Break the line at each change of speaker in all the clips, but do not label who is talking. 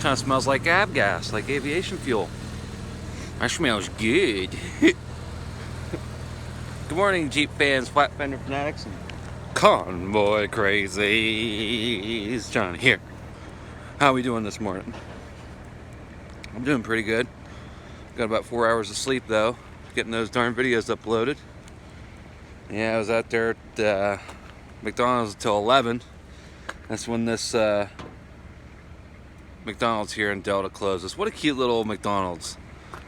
kind of smells like avgas, like aviation fuel. That smells good. Good morning, Jeep fans, flat fender fanatics, and Convoy crazies. John here. How are we doing this morning? I'm doing pretty good. Got about 4 hours of sleep though, getting those darn videos uploaded. Yeah, I was out there at McDonald's until 11. That's when this McDonald's here in Delta closes. What a cute little McDonald's.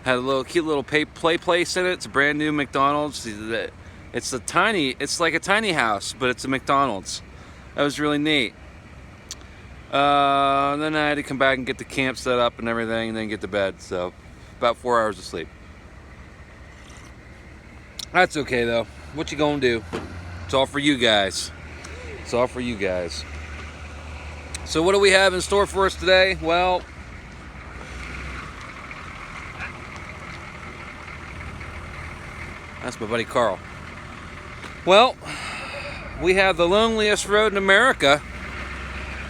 Had a little cute little play place in it. It's a brand new McDonald's. It's like a tiny house, but it's a McDonald's. That was really neat. Then I had to come back and get the camp set up and everything, and then get to bed. So about 4 hours of sleep. That's okay though. What you gonna do? It's all for you guys. It's all for you guys. So what do we have in store for us today? Well, that's my buddy Carl. Well, we have the loneliest road in America.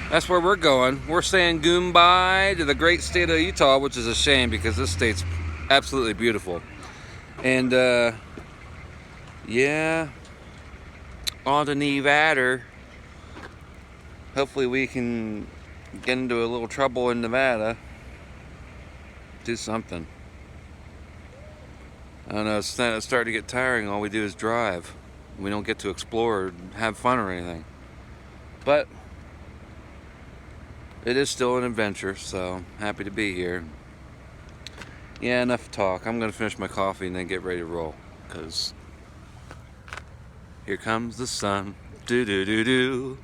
That's where we're going. We're saying goodbye to the great state of Utah, which is a shame because this state's absolutely beautiful. And yeah, on to Nevada. Hopefully we can get into a little trouble in Nevada. Do something. I don't know, it's starting to get tiring. All we do is drive. We don't get to explore or have fun or anything. But it is still an adventure, so happy to be here. Yeah, enough talk. I'm going to finish my coffee and then get ready to roll. Because here comes the sun. Do-do-do-do.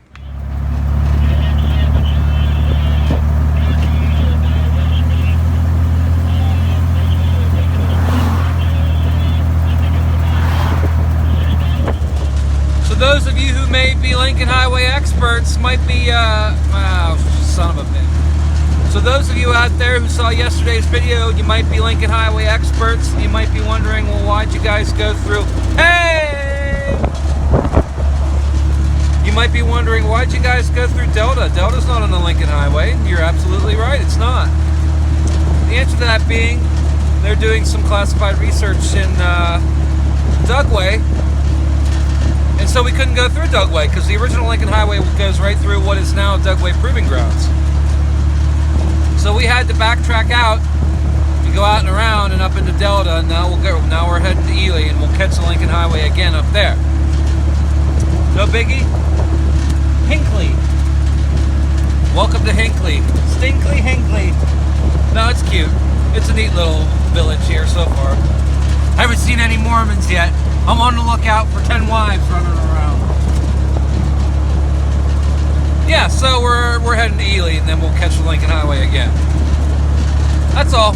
Those of you who may be Lincoln Highway experts might be, son of a bitch. So those of you out there who saw yesterday's video, you might be Lincoln Highway experts. You might be wondering, well, why'd you guys go through? Hey! You might be wondering, why'd you guys go through Delta? Delta's not on the Lincoln Highway. You're absolutely right, it's not. The answer to that being, they're doing some classified research in Dugway. And so we couldn't go through Dugway because the original Lincoln Highway goes right through what is now Dugway Proving Grounds. So we had to backtrack out and go out and around and up into Delta, and now we're heading to Ely, and we'll catch the Lincoln Highway again up there. No biggie. Hinckley. Welcome to Hinckley. Stinkly Hinckley. No, it's cute. It's a neat little village here so far. I haven't seen any Mormons yet. I'm on the lookout for 10 wives running around. Yeah, so we're heading to Ely, and then we'll catch the Lincoln Highway again. That's all.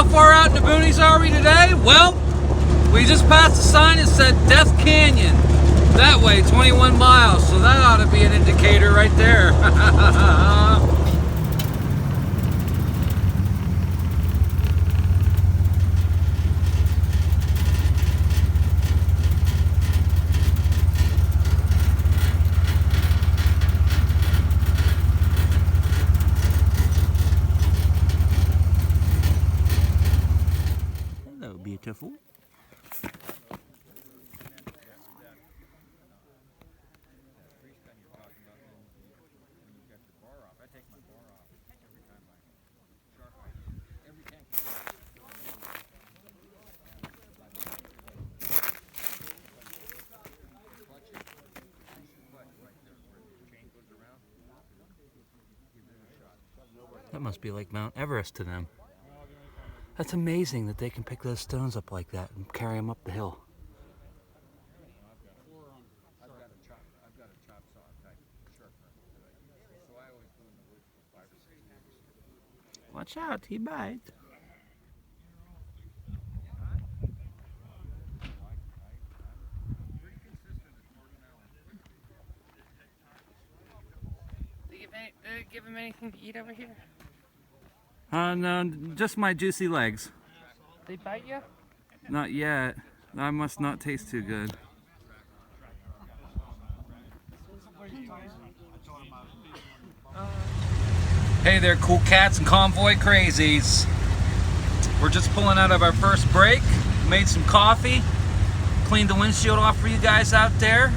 How far out in the boonies are we today? Well, we just passed a sign that said Death Canyon. That way, 21 miles, so that ought to be an indicator right there.
Hello, beautiful. That must be like Mount Everest to them. That's amazing that they can pick those stones up like that and carry them up the hill. Watch out, he bites.
Give him anything to eat over here?
No, just my juicy legs.
They bite you?
Not yet. That must not taste too good. Hey there, cool cats and convoy crazies. We're just pulling out of our first break. Made some coffee. Cleaned the windshield off for you guys out there.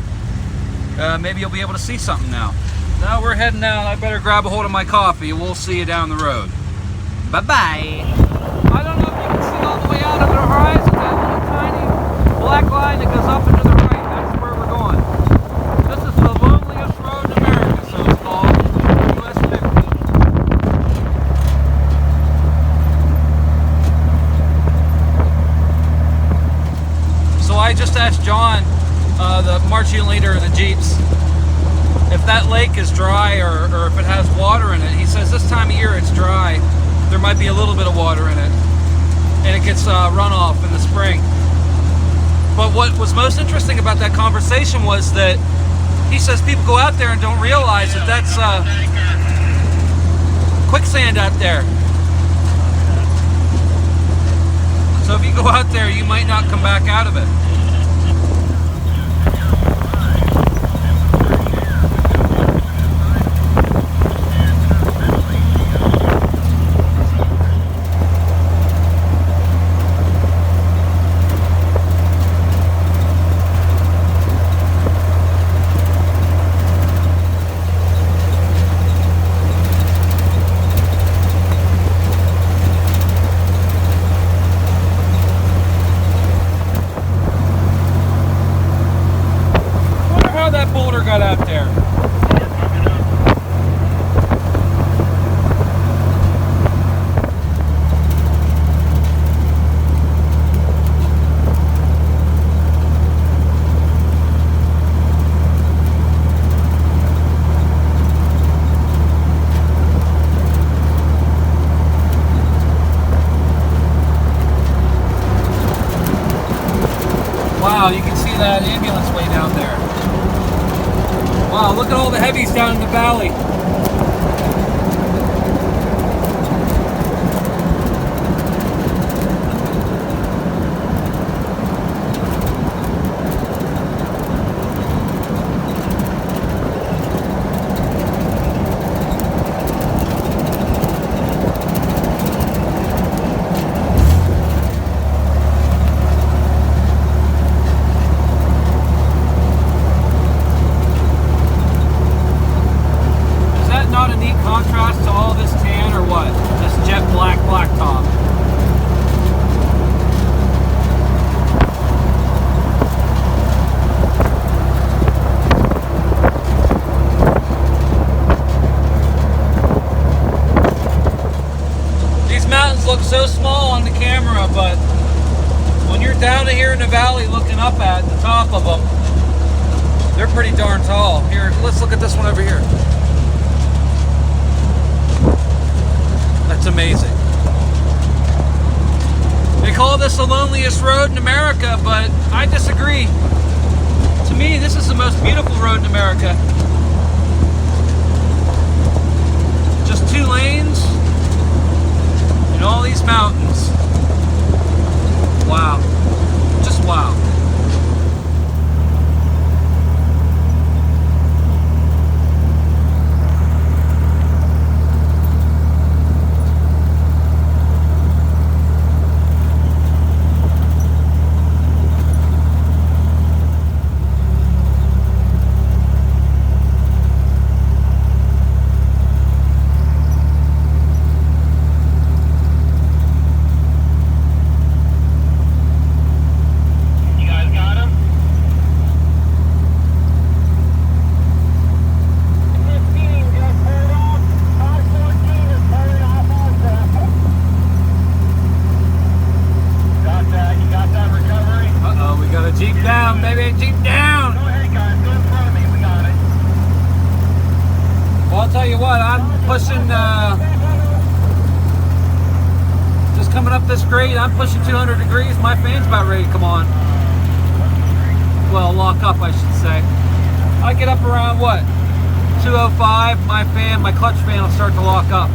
Maybe you'll be able to see something now. Now we're heading out. I better grab a hold of my coffee. We'll see you down the road. Bye-bye. I don't know if you can see all the way out over the horizon, that little tiny black line that goes up and to the right. That's where we're going. This is the loneliest road in America, so it's called US 50. So I just asked John, the marching leader of the Jeeps, if that lake is dry or if it has water in it. He says this time of year it's dry. There might be a little bit of water in it, and it gets runoff in the spring. But what was most interesting about that conversation was that he says people go out there and don't realize that that's quicksand out there. So if you go out there, you might not come back out of it. Got out there. Wow, you can see that ambulance way down there. Wow, look at all the heavies down in the valley. Contrast to all this tan or what? This jet black blacktop. These mountains look so small on the camera, but when you're down here in the valley looking up at the top of them, they're pretty darn tall. Here, let's look at this one over here. That's amazing. call this the loneliest road in America, but I disagree. To me, this is the most beautiful road in America. Just 2 lanes and all these mountains. Wow. Just wow. Jeep down, baby, Jeep down!
Go ahead, guys, go in front of me, we got it.
Well, I'll tell you what, I'm pushing, just coming up this grade, I'm pushing 200 degrees, my fan's about ready to come on. Well, lock up, I should say. I get up around, what, 205, my clutch fan will start to lock up.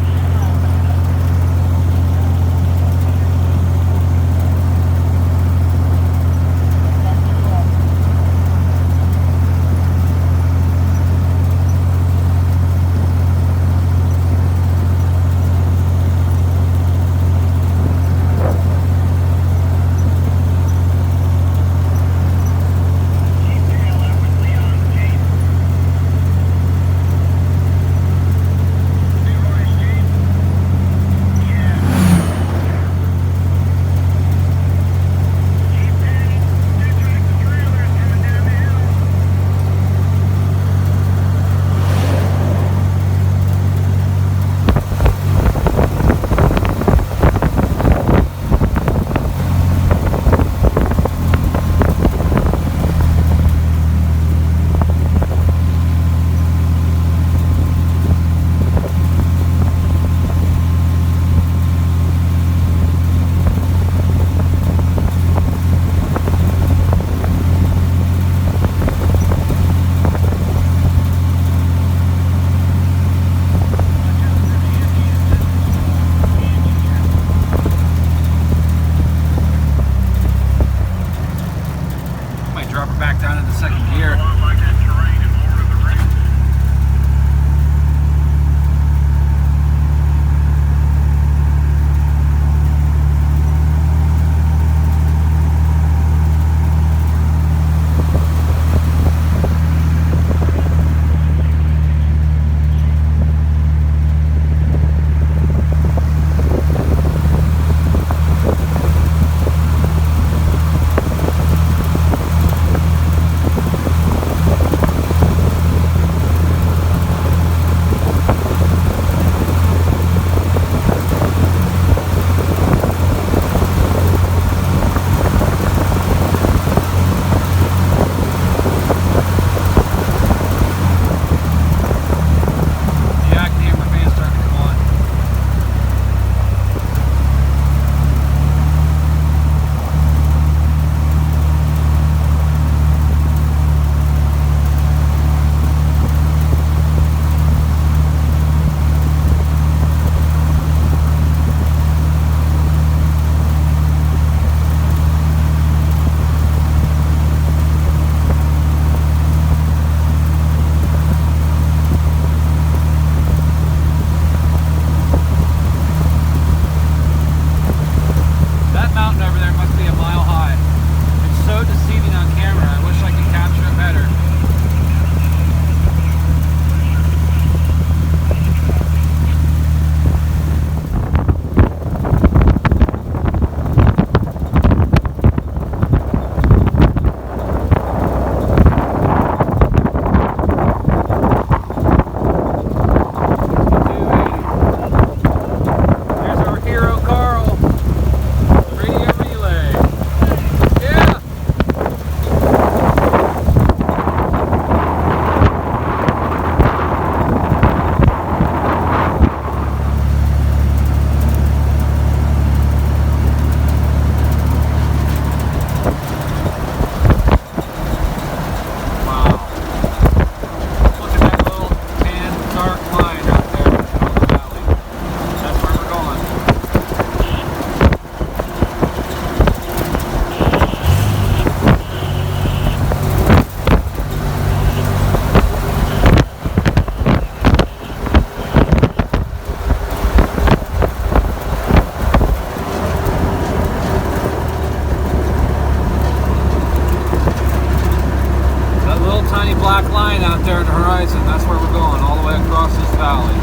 valley.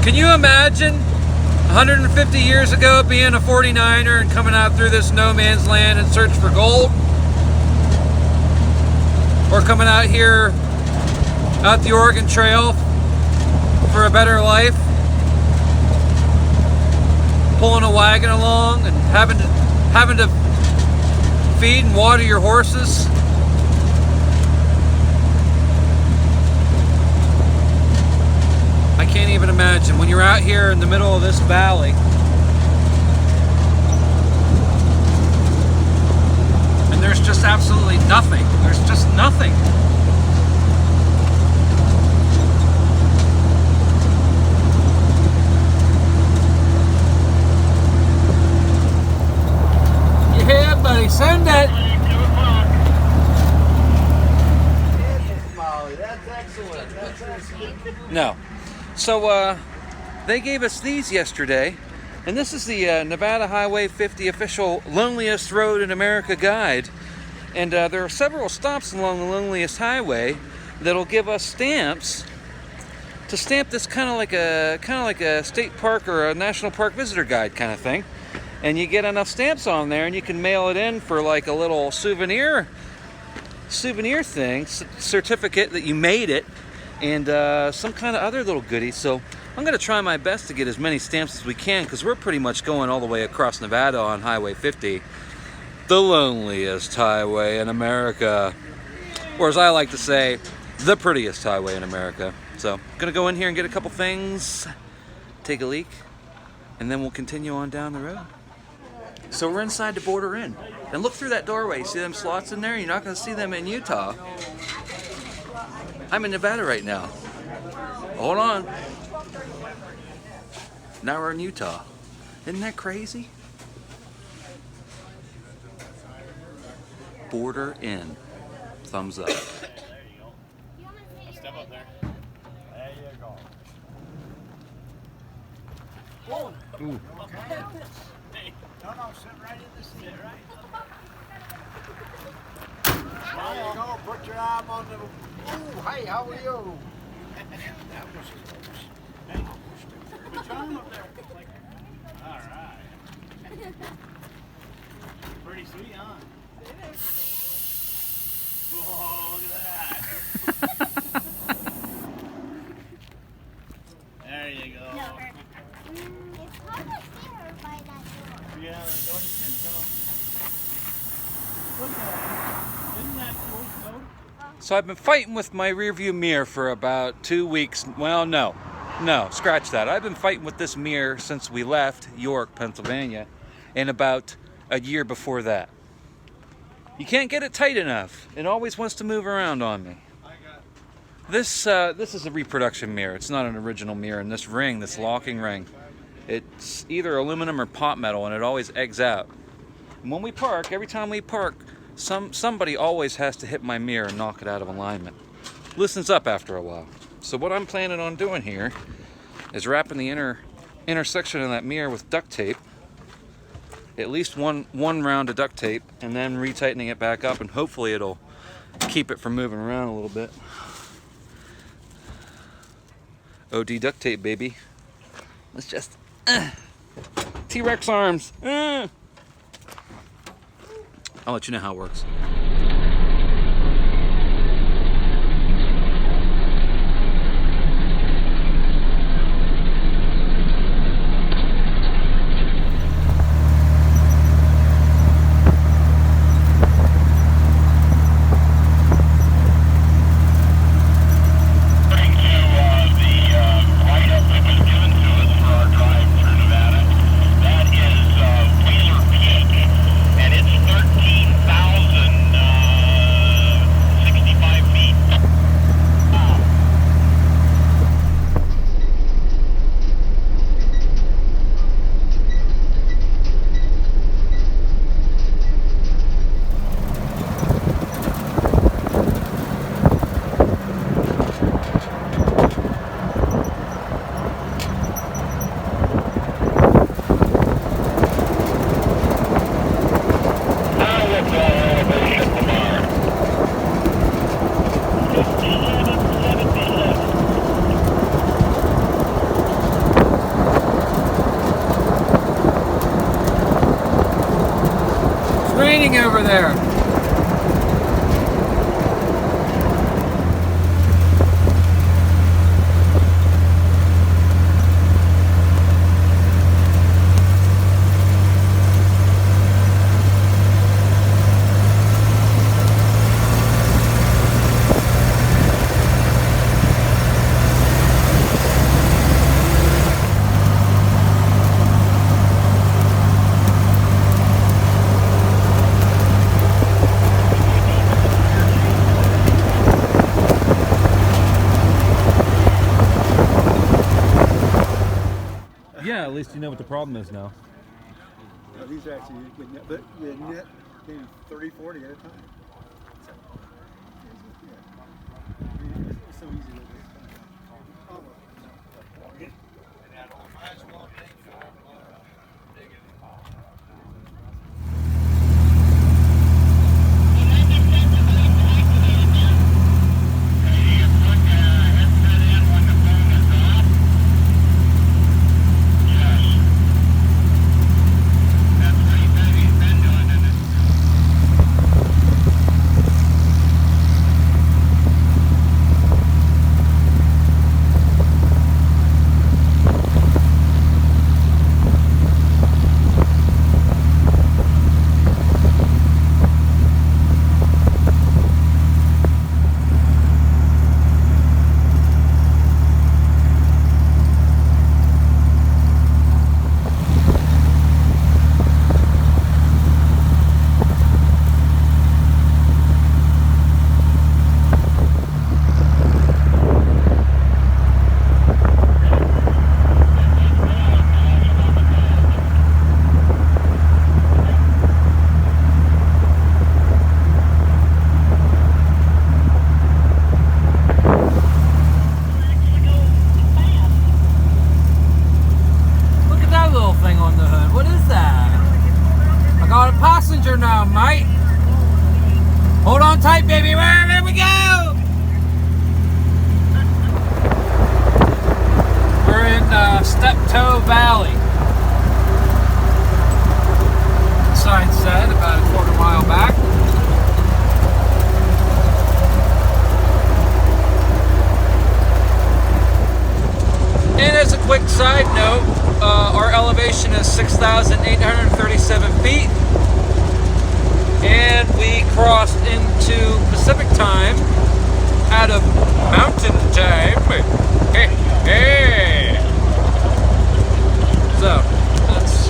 Can you imagine 150 years ago being a 49er and coming out through this no man's land in search for gold? Or coming out here out the Oregon Trail for a better life? Pulling a wagon along and having to feed and water your horses? I can't even imagine when you're out here in the middle of this valley and there's just absolutely nothing. There's just nothing. Yeah, buddy, send it.
That's excellent. That's excellent.
No. So they gave us these yesterday, and this is the Nevada Highway 50 official Loneliest Road in America guide. And there are several stops along the Loneliest Highway that'll give us stamps to stamp this kind of like a state park or a national park visitor guide kind of thing. And you get enough stamps on there, and you can mail it in for like a little souvenir thing, certificate that you made it. And some kind of other little goodies. So I'm going to try my best to get as many stamps as we can, because we're pretty much going all the way across Nevada on Highway 50, the loneliest highway in America, or as I like to say, the prettiest highway in America. So I'm going to go in here and get a couple things, take a leak, and then we'll continue on down the road. So we're inside the Border Inn, and look through that doorway. See them slots in there? You're not going to see them in Utah. I'm in Nevada right now. Hold on. Now we're in Utah. Isn't that crazy? Border Inn. Thumbs up.
Step up there. There you go.
Ooh.
Okay. No, sit right in the seat, right? There you go. Put your arm on the. Ooh, hey, how are you? That was close. Hey, put your arm up there. All right. Pretty sweet, huh? Oh, look at that. There you go.
It's hard to see her by that door.
Yeah, the door you can tell. Look at that. Isn't that cool, though?
So I've been fighting with my rearview mirror for about 2 weeks. Well, no, scratch that. I've been fighting with this mirror since we left York, Pennsylvania, and about a year before that. You can't get it tight enough. It always wants to move around on me. This is a reproduction mirror. It's not an original mirror. And this ring, this locking ring, it's either aluminum or pot metal, and it always eggs out. And when we park, every time we park, somebody always has to hit my mirror and knock it out of alignment. Loosens up after a while. So what I'm planning on doing here is wrapping the inner section of that mirror with duct tape, at least one round of duct tape, and then retightening it back up, and hopefully it'll keep it from moving around a little bit. OD duct tape, baby. Let's just T-Rex arms. I'll let you know how it works.
And it's 13,000
raining over there.
Yeah, at least you know what the problem is now.
No, these are actually, you can net, but you net maybe 30, 40 at a time. So, yeah. It's so easy to do.
Now, mate. Hold on tight, baby. There we go. We're in Steptoe Valley. The sign said about a quarter mile back. And as a quick side note, our elevation is 6,837 feet. And we crossed into Pacific time out of Mountain time. Hey, hey. So, that's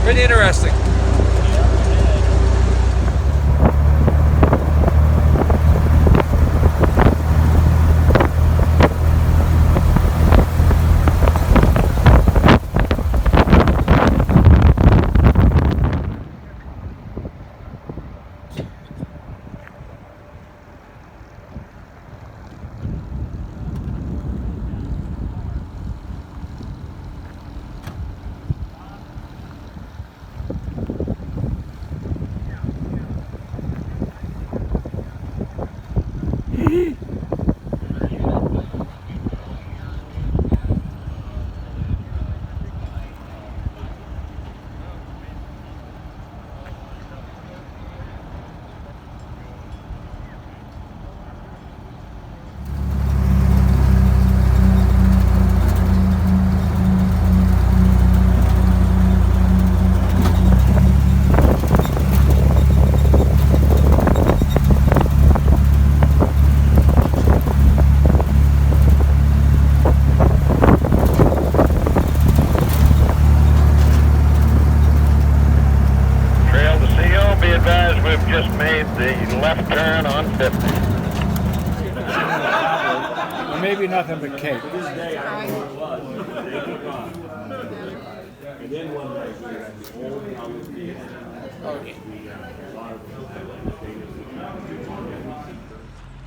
pretty interesting.
Just made the left turn on 50.
Maybe nothing but cake.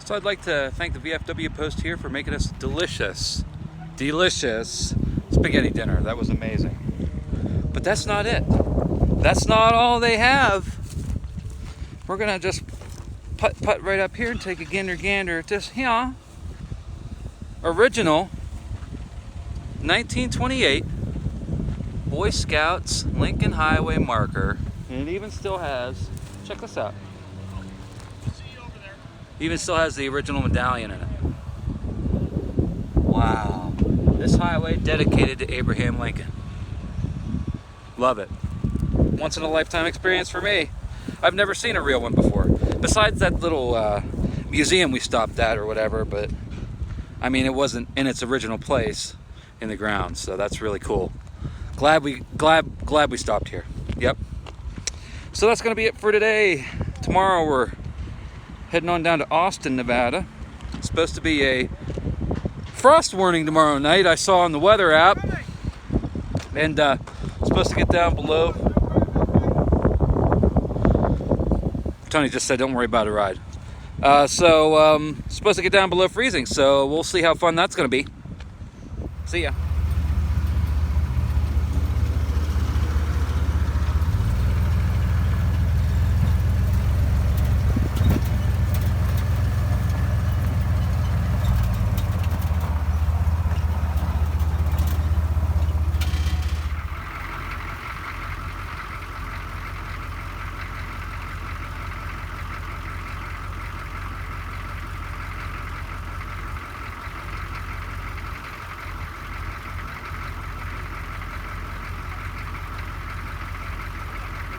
So I'd like to thank the VFW post here for making us delicious spaghetti dinner. That was amazing. But that's not it. That's not all they have. We're gonna just putt right up here and take a gander at this here original 1928
Boy Scouts Lincoln Highway marker. And it even still has, check this out. Even still has the original medallion in it. Wow. This highway dedicated to Abraham Lincoln. Love it. Once in a lifetime experience for me. I've never seen a real one before. Besides that little museum we stopped at or whatever, but I mean it wasn't in its original place in the ground, so that's really cool. Glad we stopped here. Yep. So that's gonna be it for today. Tomorrow we're heading on down to Austin, Nevada. It's supposed to be a frost warning tomorrow night, I saw on the weather app. And supposed to get down below. Tony just said don't worry about a ride. Supposed to get down below freezing, so we'll see how fun that's gonna be. See ya.